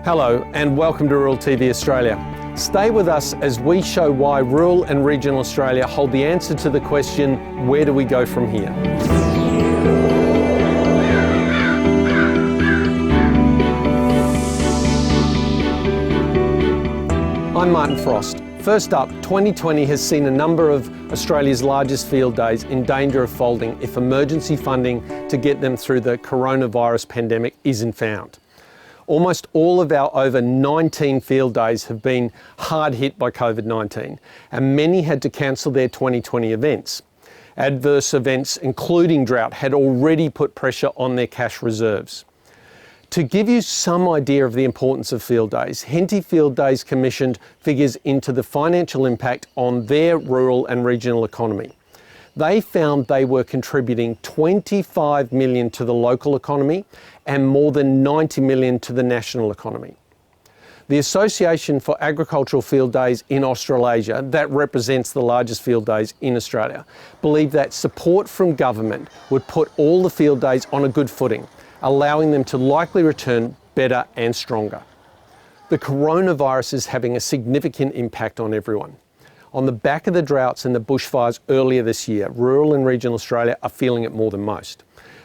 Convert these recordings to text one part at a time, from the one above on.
Hello and welcome to Rural TV Australia. Stay with us as we show why rural and regional Australia hold the answer to the question, where do we go from here? I'm Martin Frost. First up, 2020 has seen a number of Australia's largest field days in danger of folding if emergency funding to get them through the coronavirus pandemic isn't found. Almost all of our over 19 field days have been hard hit by Covid-19, and many had to cancel their 2020 events. Adverse events, including drought, had already put pressure on their cash reserves. To give you some idea of the importance of field days, Henty Field Days commissioned figures into the financial impact on their rural and regional economy. They found they were contributing $25 million to the local economy and more than $90 million to the national economy. The Association for Agricultural Field Days in Australasia, that represents the largest field days in Australia, believe that support from government would put all the field days on a good footing, allowing them to likely return better and stronger. The coronavirus is having a significant impact on everyone. On the back of the droughts and the bushfires earlier this year, rural and regional Australia are feeling it more than most.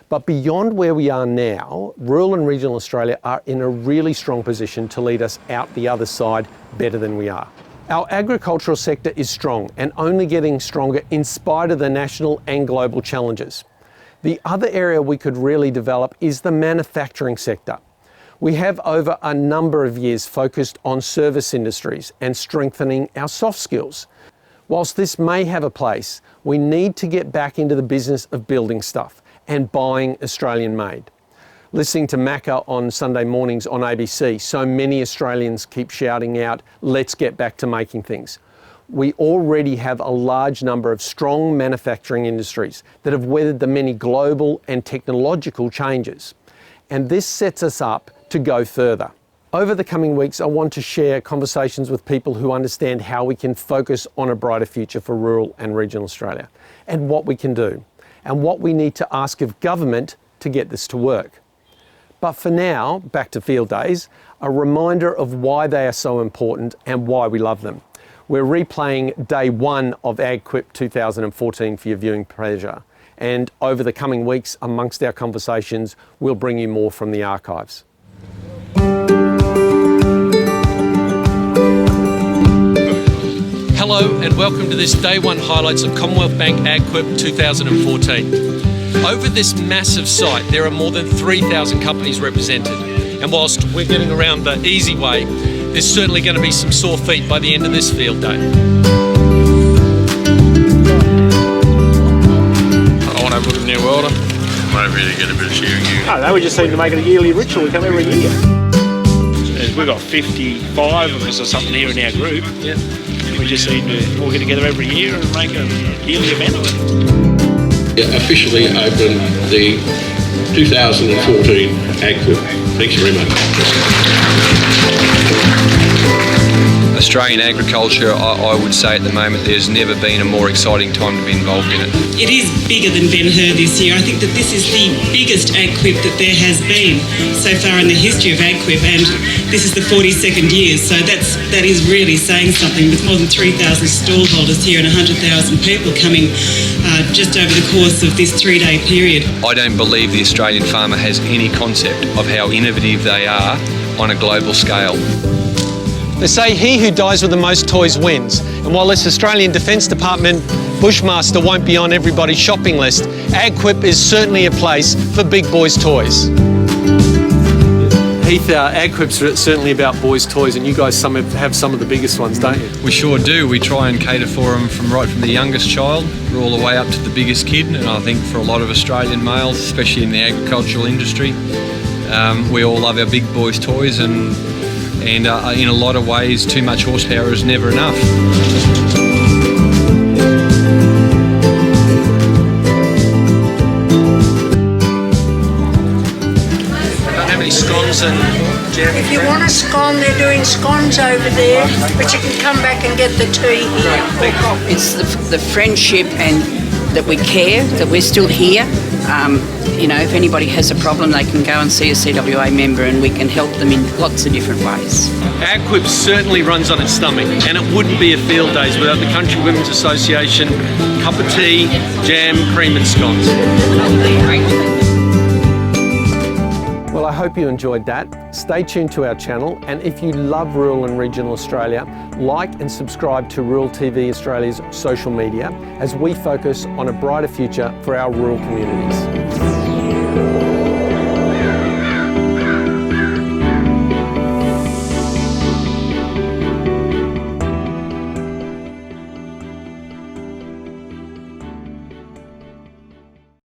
But beyond where we are now, rural and regional Australia are in a really strong position to lead us out the other side better than we are. Our agricultural sector is strong and only getting stronger in spite of the national and global challenges. The other area we could really develop is the manufacturing sector. We have over a number of years focused on service industries and strengthening our soft skills. Whilst this may have a place, we need to get back into the business of building stuff and buying Australian made. Listening to Macca on Sunday mornings on ABC, so many Australians keep shouting out, let's get back to making things. We already have a large number of strong manufacturing industries that have weathered the many global and technological changes. And this sets us up to go further. Over the coming weeks, I want to share conversations with people who understand how we can focus on a brighter future for rural and regional Australia, and what we can do, and what we need to ask of government to get this to work. But for now, back to field days, a reminder of why they are so important and why we love them. We're replaying day one of AgQuip 2014 for your viewing pleasure. And over the coming weeks, amongst our conversations, we'll bring you more from the archives. Hello and welcome to this day one highlights of Commonwealth Bank AgQuip 2014. Over this massive site, there are more than 3,000 companies represented. And whilst we're getting around the easy way, there's certainly going to be some sore feet by the end of this field day. I want to have a look at the new welder. Maybe to get a bit of shearing here. I don't know, we just seem to make it a yearly ritual. We come every year. We've got 55 of us or something here in our group. Yeah. We just need to all get together every year and make a yearly event of it. Officially open the 2014 AgQuip. Thank you very much. Australian agriculture, I would say at the moment there's never been a more exciting time to be involved in it. It is bigger than Ben-Hur this year. I think that this is the biggest AgQuip that there has been so far in the history of AgQuip, and this is the 42nd year, so that is really saying something, with more than 3,000 stallholders here and 100,000 people coming just over the course of this 3-day period. I don't believe the Australian farmer has any concept of how innovative they are on a global scale. They say he who dies with the most toys wins. And while this Australian Defence Department Bushmaster won't be on everybody's shopping list, AgQuip is certainly a place for big boys' toys. Heath, AgQuip's certainly about boys' toys, and you guys have some of the biggest ones, don't you? We sure do. We try and cater for them from the youngest child all the way up to the biggest kid, and I think for a lot of Australian males, especially in the agricultural industry, we all love our big boys' toys, and in a lot of ways, too much horsepower is never enough. How many scones and jam? If you want a scone, they're doing scones over there, but you can come back and get the tea here. It's the friendship and that we care, that we're still here, If anybody has a problem, they can go and see a CWA member and we can help them in lots of different ways. AgQuip certainly runs on its stomach, and it wouldn't be a field days without the Country Women's Association, cup of tea, jam, cream and scones. Well, I hope you enjoyed that. Stay tuned to our channel, and if you love rural and regional Australia, like and subscribe to Rural TV Australia's social media as we focus on a brighter future for our rural communities.